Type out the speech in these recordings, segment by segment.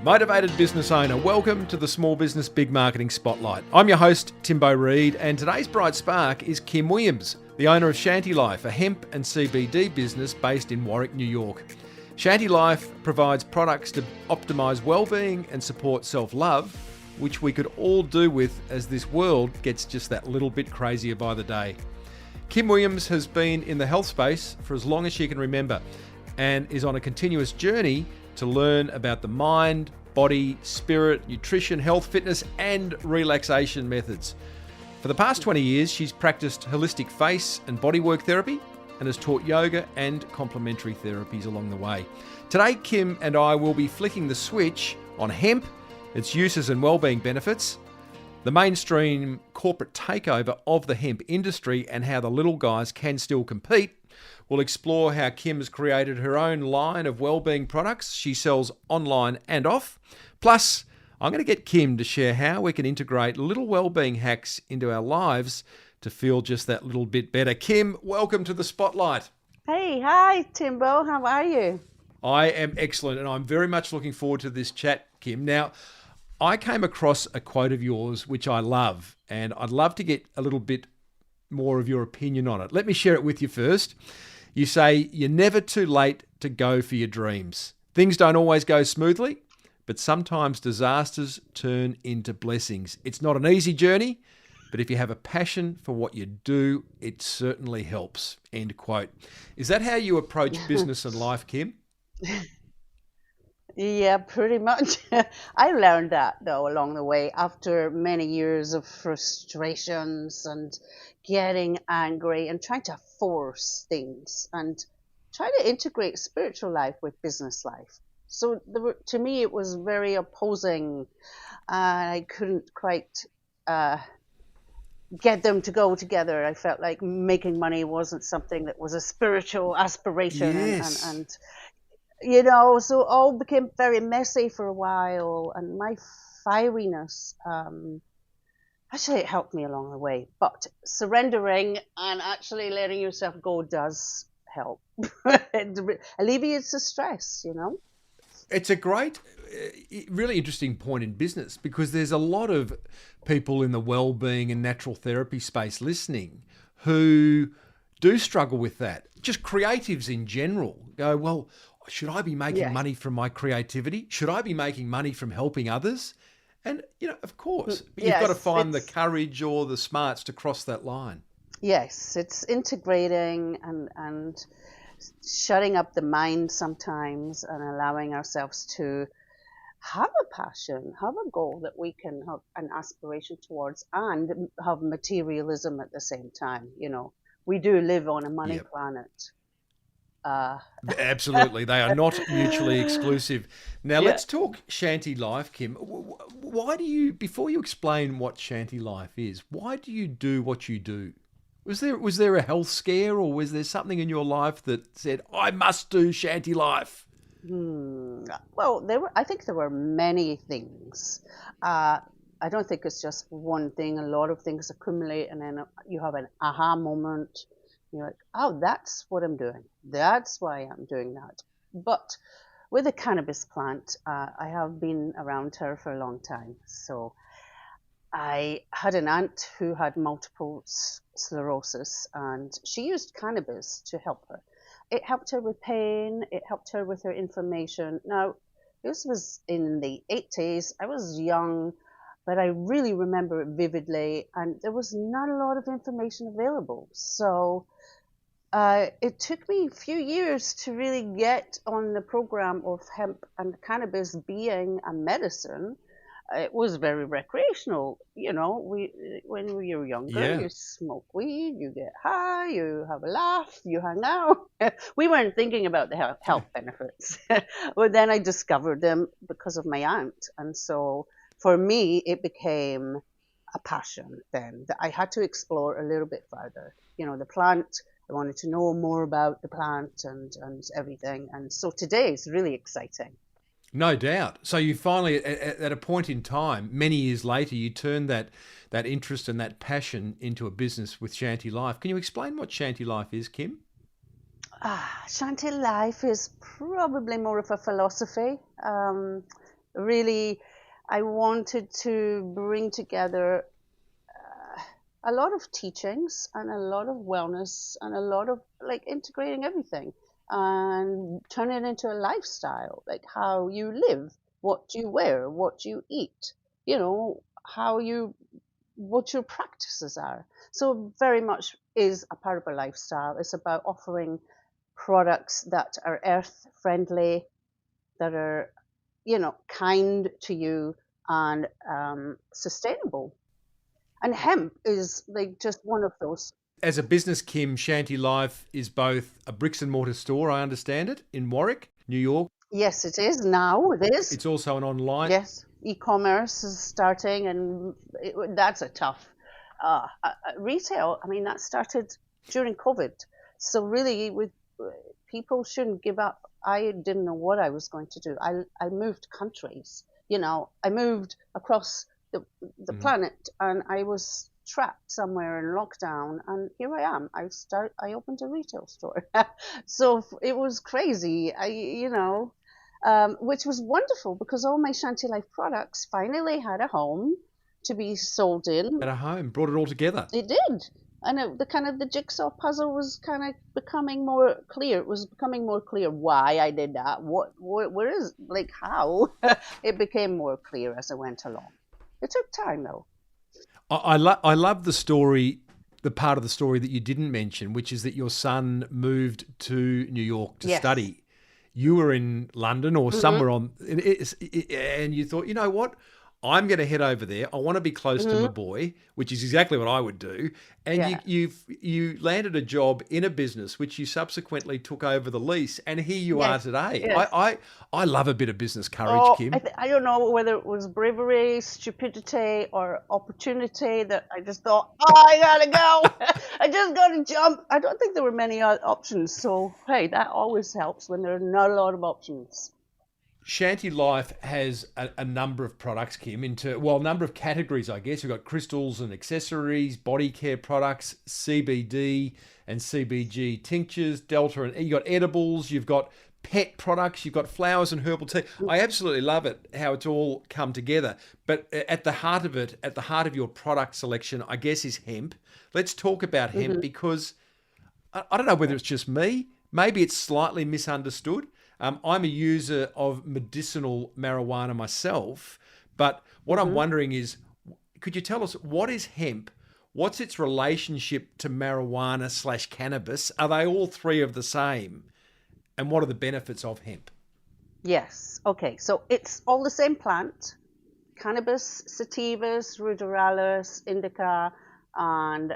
Motivated business owner, welcome to the Small Business Big Marketing Spotlight. I'm your host, Timbo Reid, and today's bright spark is Kim Williams, the owner of Shanti Life, a hemp and CBD business based in Warwick, New York. Shanti Life provides products to optimise well-being and support self-love, which we could all do with as this world gets just that little bit crazier by the day. Kim Williams has been in the health space for as long as she can remember and is on a continuous journey to learn about the mind, body, spirit, nutrition, health, fitness, and relaxation methods. For the past 20 years, she's practiced holistic face and bodywork therapy and has taught yoga and complementary therapies along the way. Today, Kim and I will be flicking the switch on hemp, its uses and wellbeing benefits, the mainstream corporate takeover of the hemp industry, and how the little guys can still compete. We'll explore how Kim has created her own line of wellbeing products she sells online and off. Plus, I'm going to get Kim to share how we can integrate little wellbeing hacks into our lives to feel just that little bit better. Kim, welcome to the Spotlight. Hey, hi, Timbo. How are you? I am excellent, and I'm very much looking forward to this chat, Kim. Now, I came across a quote of yours, which I love, and I'd love to get a little bit more of your opinion on it. Let me share it with you first. You say, you're never too late to go for your dreams. Things don't always go smoothly, but sometimes disasters turn into blessings. It's not an easy journey, but if you have a passion for what you do, it certainly helps. End quote. Is that how you approach business and life, Kim? Yeah, pretty much. I learned that, though, along the way after many years of frustrations and getting angry and trying to force things and trying to integrate spiritual life with business life. So to me, it was very opposing. I couldn't quite get them to go together. I felt like making money wasn't something that was a spiritual aspiration. Yes. And you know, so all became very messy for a while, and my fieriness, actually it helped me along the way, but surrendering and actually letting yourself go does help. It alleviates the stress, you know. It's a great, really interesting point in business, because there's a lot of people in the wellbeing and natural therapy space listening who do struggle with that. Just creatives in general go, well, should I be making money from my creativity? Should I be making money from helping others? And, you know, of course, but you've got to find the courage or the smarts to cross that line. Yes, it's integrating and shutting up the mind sometimes and allowing ourselves to have a passion, have a goal that we can have an aspiration towards and have materialism at the same time. You know, we do live on a money planet. Absolutely. They are not mutually exclusive. Now, let's talk Shanti Life, Kim. Why do you, before you explain what Shanti Life is, why do you do what you do? Was there a health scare, or was there something in your life that said, I must do Shanti Life? Well, I think there were many things. I don't think it's just one thing. A lot of things accumulate, and then you have an aha moment. You're like, oh, that's what I'm doing. That's why I'm doing that. But with the cannabis plant, I have been around her for a long time. So I had an aunt who had multiple sclerosis, and she used cannabis to help her. It helped her with pain. It helped her with her inflammation. Now, this was in the 80s. I was young, but I really remember it vividly, and there was not a lot of information available. So it took me a few years to really get on the program of hemp and cannabis being a medicine. It was very recreational. You know, when we were younger, you smoke weed, you get high, you have a laugh, you hang out. We weren't thinking about the health benefits. But then I discovered them because of my aunt. And so for me, it became a passion then that I had to explore a little bit further. You know, the plant, I wanted to know more about the plant and everything. And so today is really exciting. No doubt. So you finally, at a point in time, many years later, you turned that interest and that passion into a business with Shanti Life. Can you explain what Shanti Life is, Kim? Shanti Life is probably more of a philosophy. Really, I wanted to bring together a lot of teachings and a lot of wellness and a lot of like integrating everything and turn it into a lifestyle, like how you live, what you wear, what you eat, how you what your practices are. So very much is a part of a lifestyle. It's about offering products that are earth friendly, that are, kind to you and sustainable. And hemp is like just one of those. As a business, Kim, Shanti Life is both a bricks and mortar store, I understand it, in Warwick, New York. Yes, it is now. It is. It's also an online. Yes, e-commerce is starting, and that's a tough retail. I mean, that started during COVID. So really, with people shouldn't give up. I didn't know what I was going to do. I moved countries. I moved across the planet, and I was trapped somewhere in lockdown, and here I am. I opened a retail store. So it was crazy. Which was wonderful because all my Shanti Life products finally had a home to be sold in. At a home, brought it all together. It did. And the jigsaw puzzle was kind of becoming more clear. It was becoming more clear why I did that. Where is, like, how? It became more clear as I went along. It took time, though. I love the story, the part of the story that you didn't mention, which is that your son moved to New York to study. You were in London or somewhere and you thought, you know what? I'm going to head over there. I want to be close to my boy, which is exactly what I would do. And you landed a job in a business, which you subsequently took over the lease, and here you are today. Yes. I love a bit of business courage, Kim. I don't know whether it was bravery, stupidity, or opportunity that I just thought, I gotta go. I just gotta jump. I don't think there were many options. So, hey, that always helps when there are not a lot of options. Shanti Life has a number of products, Kim, a number of categories, I guess. We've got crystals and accessories, body care products, CBD and CBG tinctures, Delta, and you've got edibles, you've got pet products, you've got flowers and herbal tea. I absolutely love it, how it's all come together. But at the heart of it, at the heart of your product selection, I guess, is hemp. Let's talk about hemp because I don't know whether it's just me. Maybe it's slightly misunderstood. I'm a user of medicinal marijuana myself, but what I'm wondering is, could you tell us what is hemp? What's its relationship to marijuana / cannabis? Are they all three of the same? And what are the benefits of hemp? Yes. Okay. So it's all the same plant: cannabis, sativas, ruderalis, indica, and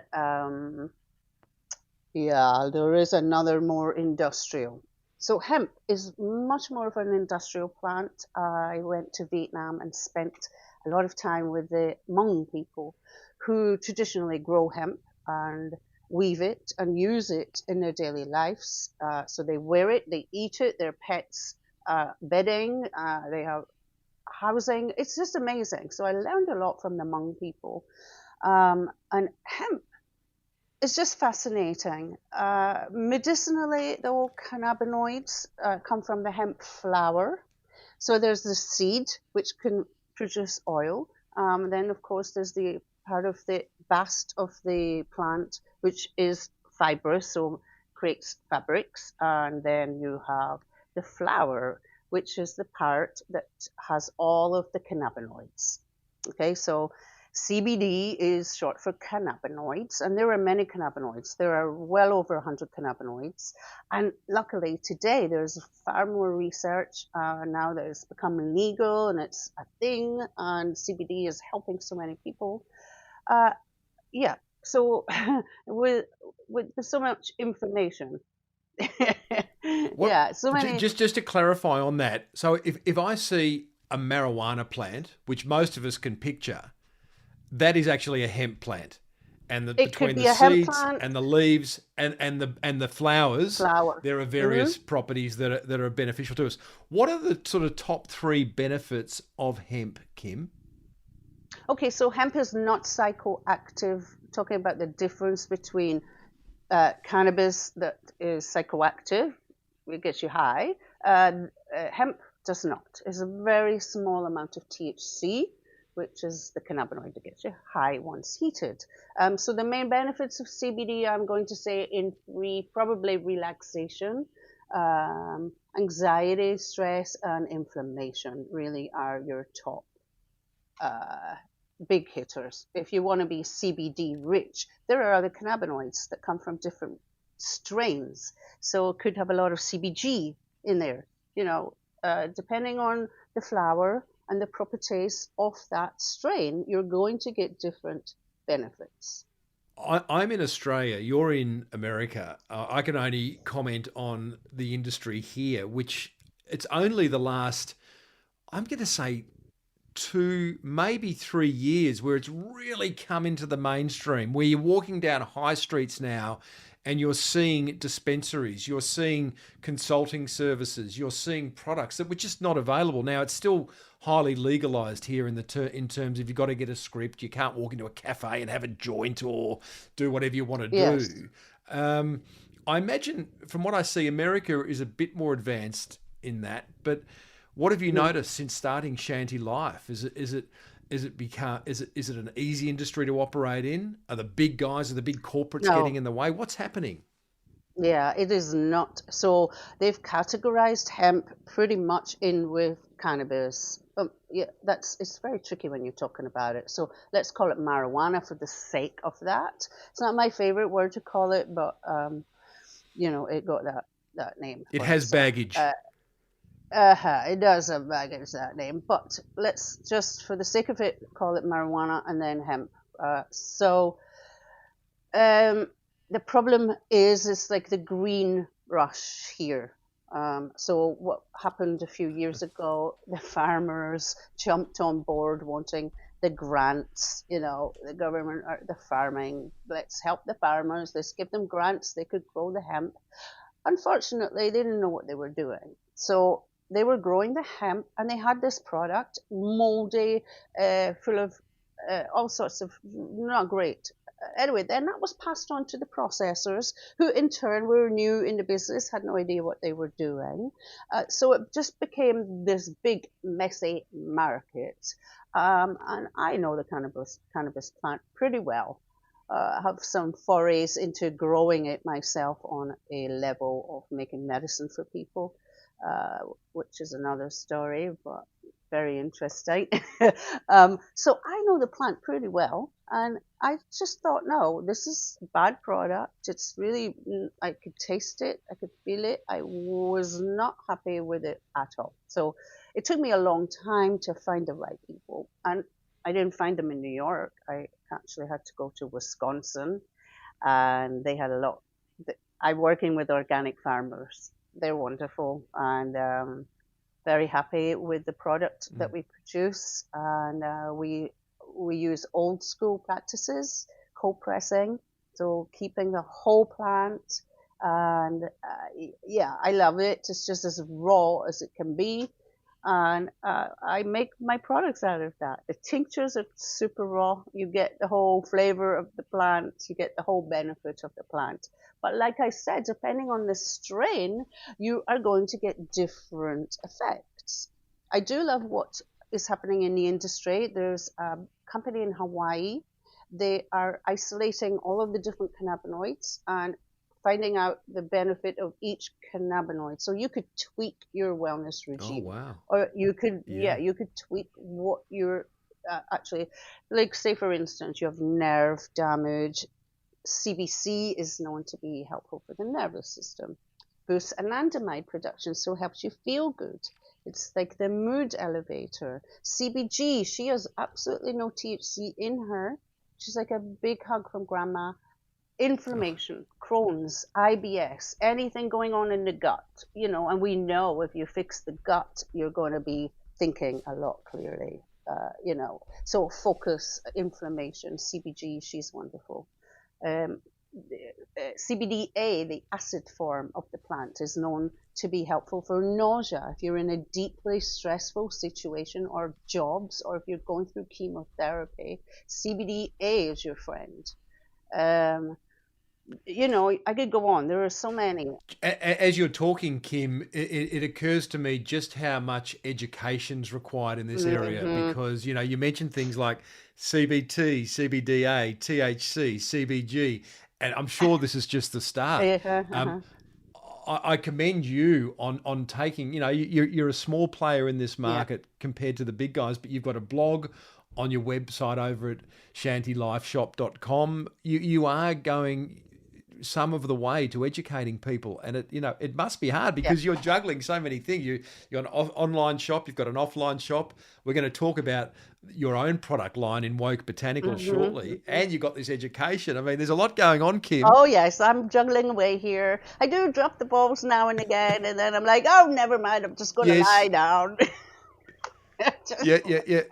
there is another more industrial. So hemp is much more of an industrial plant. I went to Vietnam and spent a lot of time with the Hmong people who traditionally grow hemp and weave it and use it in their daily lives. So they wear it, they eat it, their pets, bedding, they have housing. It's just amazing. So I learned a lot from the Hmong people. And hemp, it's just fascinating. Medicinally, though, cannabinoids come from the hemp flower. So there's the seed, which can produce oil. Then, of course, there's the part of the bast of the plant, which is fibrous, so creates fabrics. And then you have the flower, which is the part that has all of the cannabinoids. Okay, so CBD is short for cannabinoids, and there are many cannabinoids. There are well over 100 cannabinoids. And luckily today there's far more research now that it's become legal and it's a thing, and CBD is helping so many people. So with so much information. So many. Just to clarify on that, so if I see a marijuana plant, which most of us can picture, that is actually a hemp plant, and between the seeds and the leaves and the flowers, there are various properties that are beneficial to us. What are the sort of top 3 benefits of hemp, Kim? Okay, so hemp is not psychoactive. Talking about the difference between cannabis that is psychoactive, it gets you high. Hemp does not. It's a very small amount of THC, which is the cannabinoid that gets you high once heated. So the main benefits of CBD, I'm going to say in three, probably relaxation, anxiety, stress, and inflammation really are your top big hitters. If you want to be CBD rich, there are other cannabinoids that come from different strains. So it could have a lot of CBG in there, depending on the flower and the properties of that strain, you're going to get different benefits. I'm in Australia. You're in America. I can only comment on the industry here, which it's only the last, I'm going to say, 2, maybe 3 years where it's really come into the mainstream, where you're walking down high streets now and you're seeing dispensaries, you're seeing consulting services, you're seeing products that were just not available. Now, it's still highly legalized here in in terms of you've got to get a script, you can't walk into a cafe and have a joint or do whatever you want to Yes. do. I imagine from what I see, America is a bit more advanced in that, but what have you noticed since starting Shanti Life? Is it an easy industry to operate in? Are the big guys, are the big corporates getting No. in the way? What's happening? Yeah, it is not. So they've categorized hemp pretty much in with cannabis. Yeah, it's very tricky when you're talking about it. So let's call it marijuana for the sake of that. It's not my favorite word to call it, but it got that name It for has itself. baggage. It does have baggage, that name, but let's just, for the sake of it, call it marijuana and then hemp. The problem is it's like the green rush here. So what happened a few years ago, the farmers jumped on board wanting the grants, the government, or the farming, let's help the farmers, let's give them grants, they could grow the hemp. Unfortunately, they didn't know what they were doing. So they were growing the hemp and they had this product, moldy, full of all sorts of not great. Anyway, then that was passed on to the processors, who in turn were new in the business, had no idea what they were doing. So it just became this big, messy market. And I know the cannabis plant pretty well. Have some forays into growing it myself on a level of making medicine for people, which is another story, but very interesting. So I know the plant pretty well, and I just thought, no, this is a bad product. It's really, I could taste it, I could feel it. I was not happy with it at all. So it took me a long time to find the right people, and I didn't find them in New York. I actually had to go to Wisconsin, and they had a lot. I'm working with organic farmers. They're wonderful, and very happy with the product that we produce. And we use old school practices, cold pressing, so keeping the whole plant. And yeah, I love it. It's just as raw as it can be. And I make my products out of that. The tinctures are super raw. You get the whole flavor of the plant. You get the whole benefit of the plant. But like I said, depending on the strain, you are going to get different effects. I do love what is happening in the industry. There's a company in Hawaii. They are isolating all of the different cannabinoids and finding out the benefit of each cannabinoid. So you could tweak your wellness regime. Oh, wow. Or you could, Yeah. you could tweak what you're actually, like, say, for instance, you have nerve damage. CBC is known to be helpful for the nervous system. Boosts anandamide production, so helps you feel good. It's like the mood elevator. CBG, she has absolutely no THC in her. She's like a big hug from grandma. Inflammation, Crohn's, IBS, anything going on in the gut, and we know if you fix the gut, you're going to be thinking a lot clearly, So focus, inflammation, CBG, she's wonderful. CBDA, the acid form of the plant, is known to be helpful for nausea. If you're in a deeply stressful situation or jobs, or if you're going through chemotherapy, CBDA is your friend. You know, I could go on. There are so many. As you're talking, Kim, it occurs to me just how much education's required in this area Hmm. because, you mentioned things like CBT, CBDA, THC, CBG, and I'm sure this is just the start. Yeah, Um, I commend you on taking, you're a small player in this yeah. market compared to the big guys, but you've got a blog on your website over at shantylifeshop.com. You are going some of the way to educating people, and it must be hard Yeah. because you're juggling so many things. You're an online shop, you've got an offline shop. We're going to talk about your own product line in Woke Botanicals Hmm. shortly, and you've got this education. I mean, there's a lot going on, Kim. Oh yes, I'm juggling away here. I do drop the balls now and again, and then I'm like, oh, never mind. I'm just going to lie Yes, down. yeah, Just, yeah, yeah.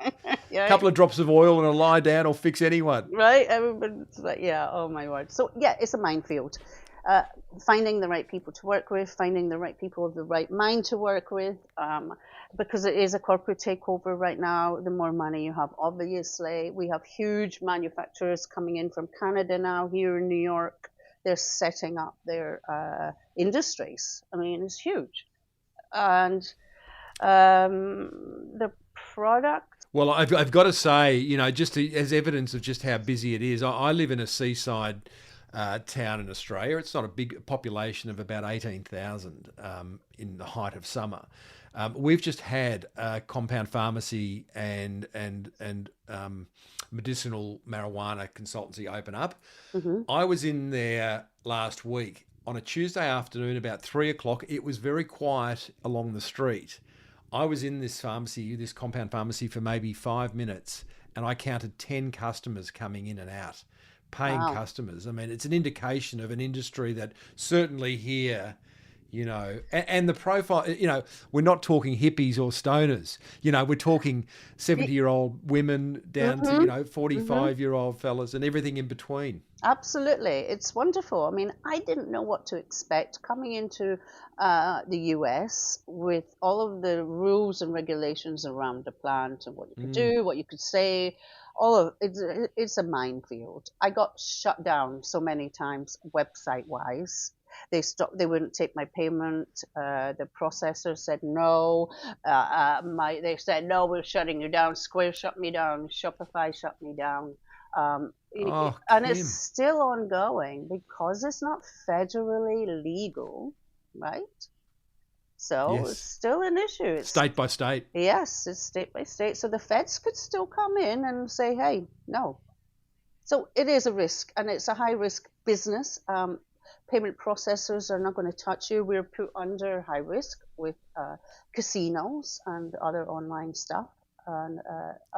yeah, Couple of drops of oil and a lie down will fix anyone. right. Everybody's like, yeah. Oh my word. So yeah, it's a minefield. Uh, Finding the right people to work with, finding the right people of the right mind to work with, because it is a corporate takeover right now. The more money you have, obviously, we have huge manufacturers coming in from Canada now here in New York. They're setting up their industries. I mean, it's huge, and the product. Well, I've got to say, as evidence of just how busy it is, I live in a seaside town in Australia. It's not a big population of about 18,000 in the height of summer. We've just had a compound pharmacy and medicinal marijuana consultancy open up. Hmm. I was in there last week on a Tuesday afternoon about 3 o'clock. It was very quiet along the street. I was in this pharmacy, this compound pharmacy, for maybe 5 minutes, and I counted 10 customers coming in and out, paying Wow. customers. I mean, it's an indication of an industry that certainly here, and the profile, we're not talking hippies or stoners. We're talking 70-year-old women down to, Mm-hmm. Mm-hmm. 45-year-old fellas and everything in between. Absolutely. It's wonderful. I mean, I didn't know what to expect coming into the US with all of the rules and regulations around the plant and what you could Mm. do, what you could say. All of it's a minefield. I got shut down so many times website wise. They wouldn't take my payment. The processor said no. They said no, we're shutting you down. Square shut me down. Shopify shut me down. Oh, And it's Kim. still ongoing because it's not federally legal, right? So it's Yes. still an issue. It's State by state. Yes, it's state by state. So the feds could still come in and say, "Hey, no." So it is a risk, and it's a high risk business. Payment processors are not going to touch you. We're put under high risk with casinos and other online stuff. And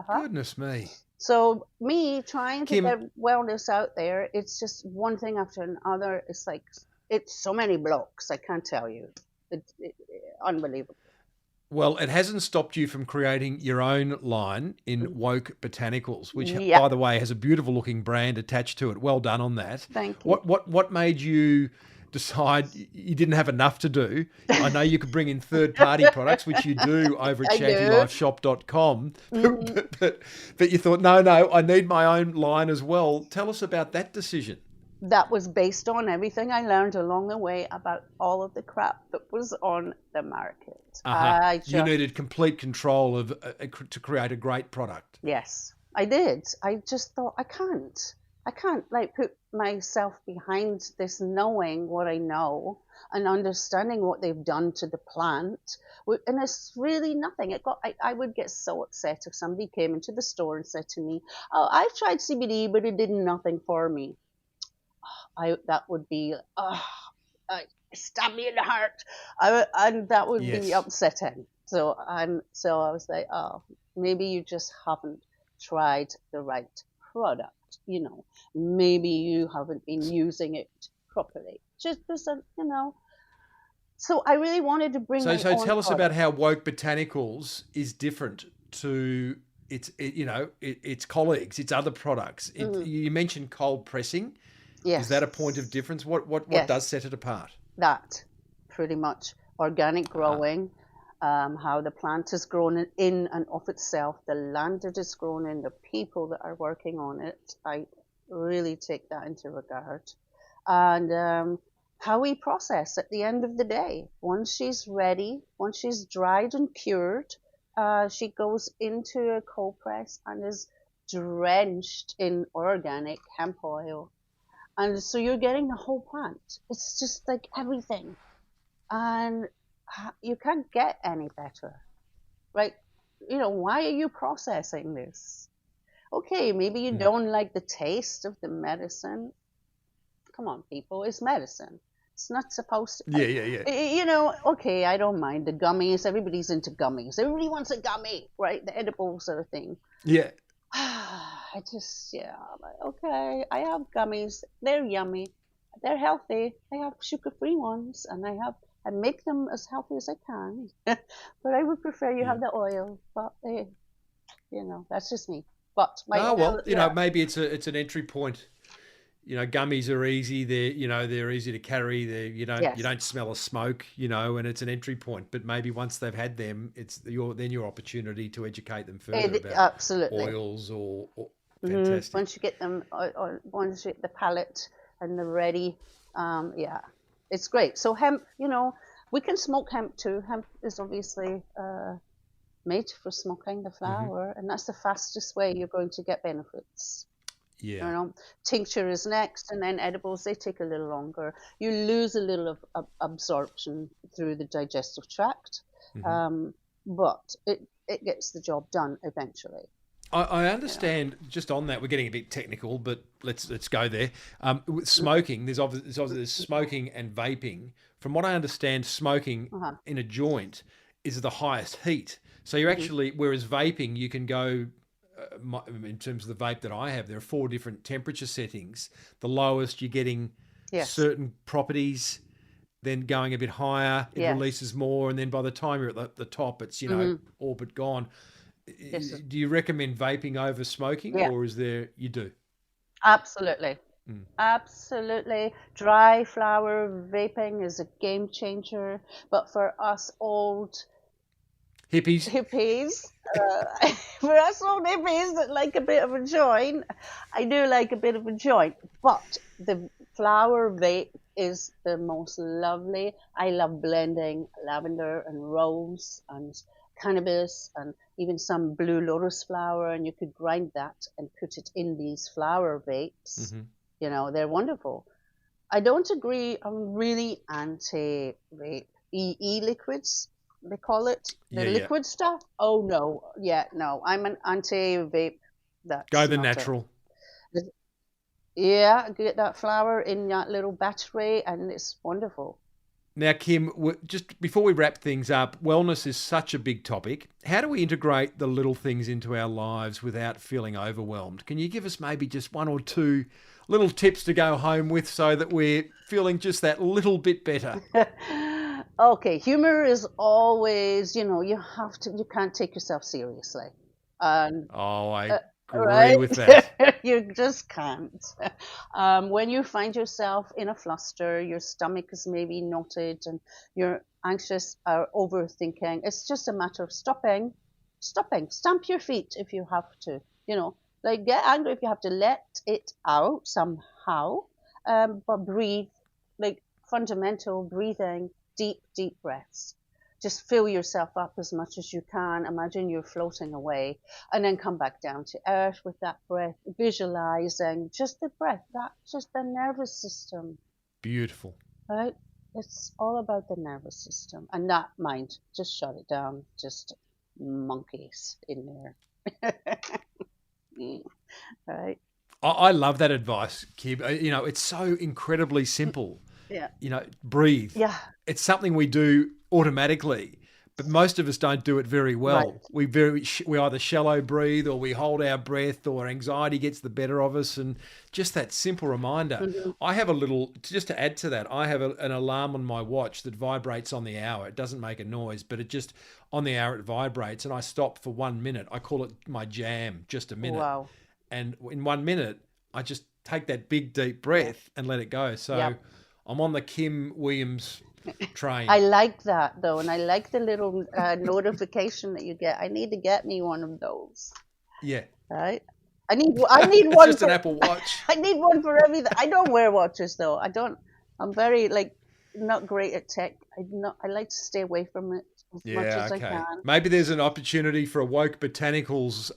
Goodness me. so me trying to Kim, get wellness out there, it's just one thing after another. It's like it's so many blocks. I can't tell you. Unbelievable. well, it hasn't stopped you from creating your own line in Woke Botanicals, which, Yeah, by the way, has a beautiful looking brand attached to it. Well done on that. thank you. What made you decide you didn't have enough to do? I know you could bring in third party products, which you do over at I do. shantylifeshop.com, Hmm. but you thought, no, I need my own line as well. Tell us about that decision. That was based on everything I learned along the way about all of the crap that was on the market. Uh-huh. You needed complete control of to create a great product. Yes, I did. I just thought I can't like put myself behind this knowing what I know and understanding what they've done to the plant. And it's really nothing. I would get so upset if somebody came into the store and said to me, "Oh, I've tried CBD, but it did nothing for me." That would be, stab me in the heart. And that would be Yes. upsetting. So I was like, oh, maybe you just haven't tried the right product. Maybe you haven't been using it properly. Just this. So I really wanted to bring So, my so own tell us about product. how Woke Botanicals is different to its colleagues, its other products. Mhm. You mentioned cold pressing. Is that a point of Yes, difference? What does yes, set it apart? that pretty much organic Uh, growing, how the plant is grown in and of itself, the land it is grown in, the people that are working on it. I really take that into regard. and how we process at the end of the day. Once she's ready, once she's dried and cured, she goes into a cold press and is drenched in organic hemp oil. And so you're getting the whole plant. It's just like everything. And you can't get any better. Right? Why are you processing this? Okay, maybe you don't like the taste of the medicine. Come on, people, it's medicine. It's not supposed to. Yeah. Okay, I don't mind the gummies. Everybody's into gummies. Everybody wants a gummy, right? The edible sort of thing. Yeah. Okay, I have gummies. They're yummy. They're healthy. I have sugar-free ones, and I make them as healthy as I can. But I would prefer you have the oil. But that's just me. But maybe it's an entry point. Gummies are easy. They're easy to carry. You don't smell of smoke. And it's an entry point. But maybe once they've had them, it's your opportunity to educate them further about absolutely oils or fantastic. Once you get them, once you get the palate and they're ready, it's great. So hemp, we can smoke hemp too. Hemp is obviously made for smoking the flower, and that's the fastest way you're going to get benefits. Yeah. Tincture is next, and then edibles, they take a little longer. You lose a little of absorption through the digestive tract, but it gets the job done eventually. I understand. Just on that, we're getting a bit technical, but let's go there. With smoking, there's smoking and vaping. From what I understand, smoking in a joint is the highest heat. So you're actually, whereas vaping, you can go. In terms of the vape that I have, there are 4 different temperature settings. The lowest, you're getting certain properties. Then going a bit higher, it releases more, and then by the time you're at the top, it's all but gone. Yes. Do you recommend vaping over smoking, or is there you do? Absolutely. Absolutely. Dry flower vaping is a game changer, but for us old hippies, for us old hippies that like a bit of a joint, I do like a bit of a joint, but the flower vape is the most lovely. I love blending lavender and rose and cannabis and even some blue lotus flower, and you could grind that and put it in these flower vapes. They're wonderful. I don't agree. I'm really anti-vape. E-liquids, they call it. The liquid stuff. Oh, no. No. I'm an anti-vape. Go the natural. Get that flower in that little battery, and it's wonderful. Now, Kim, just before we wrap things up, wellness is such a big topic. How do we integrate the little things into our lives without feeling overwhelmed? Can you give us maybe just 1 or 2 little tips to go home with so that we're feeling just that little bit better? Okay, humor is always, you can't take yourself seriously. I agree with that. You just can't. When you find yourself in a fluster, your stomach is maybe knotted and you're anxious or overthinking, it's just a matter of stopping, stamp your feet if you have to, get angry if you have to, let it out somehow, but breathe, fundamental breathing, deep breaths. Just fill yourself up as much as you can. Imagine you're floating away, and then come back down to earth with that breath, visualizing just the breath, just the nervous system. Beautiful. Right? It's all about the nervous system, and not mind. Just shut it down. Just monkeys in there. Right? I love that advice, Kim. It's so incredibly simple. Breathe. Yeah. It's something we do automatically, but most of us don't do it very well. Right. We either shallow breathe, or we hold our breath, or anxiety gets the better of us. And just that simple reminder. I have just to add to that, I have an alarm on my watch that vibrates on the hour. It doesn't make a noise, but it just, on the hour it vibrates, and I stop for 1 minute. I call it my jam, just a minute. Wow. And in 1 minute, I just take that big, deep breath and let it go. So I'm on the Kim Williams train. I like that, though, and I like the little notification that you get. I need to get me one of those. Yeah. Right? I need It's one just for an Apple Watch. I need one for everything. I don't wear watches though. I'm very not great at tech. I like to stay away from it as much Yeah, as I okay. can. Maybe there's an opportunity for a Woke Botanicals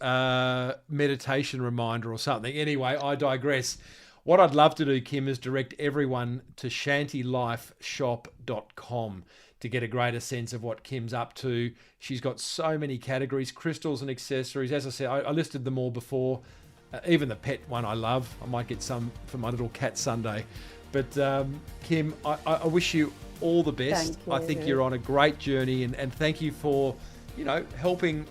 meditation reminder or something. Anyway, I digress. What I'd love to do, Kim, is direct everyone to shantylifeshop.com to get a greater sense of what Kim's up to. She's got so many categories, crystals and accessories. As I said, I listed them all before. Even the pet one I love. I might get some for my little cat Sunday. But Kim, I wish you all the best. Thank you. I think you're on a great journey, and thank you for, helping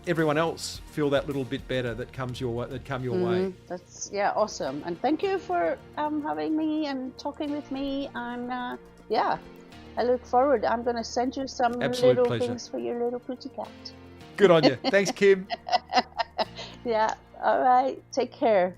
everyone else feel that little bit better that come your way. That's awesome. And thank you for having me and talking with me. And I look forward. I'm going to send you some Absolute little pleasure. things for your little pretty cat. Good on you. Thanks, Kim. Yeah. All right. Take care.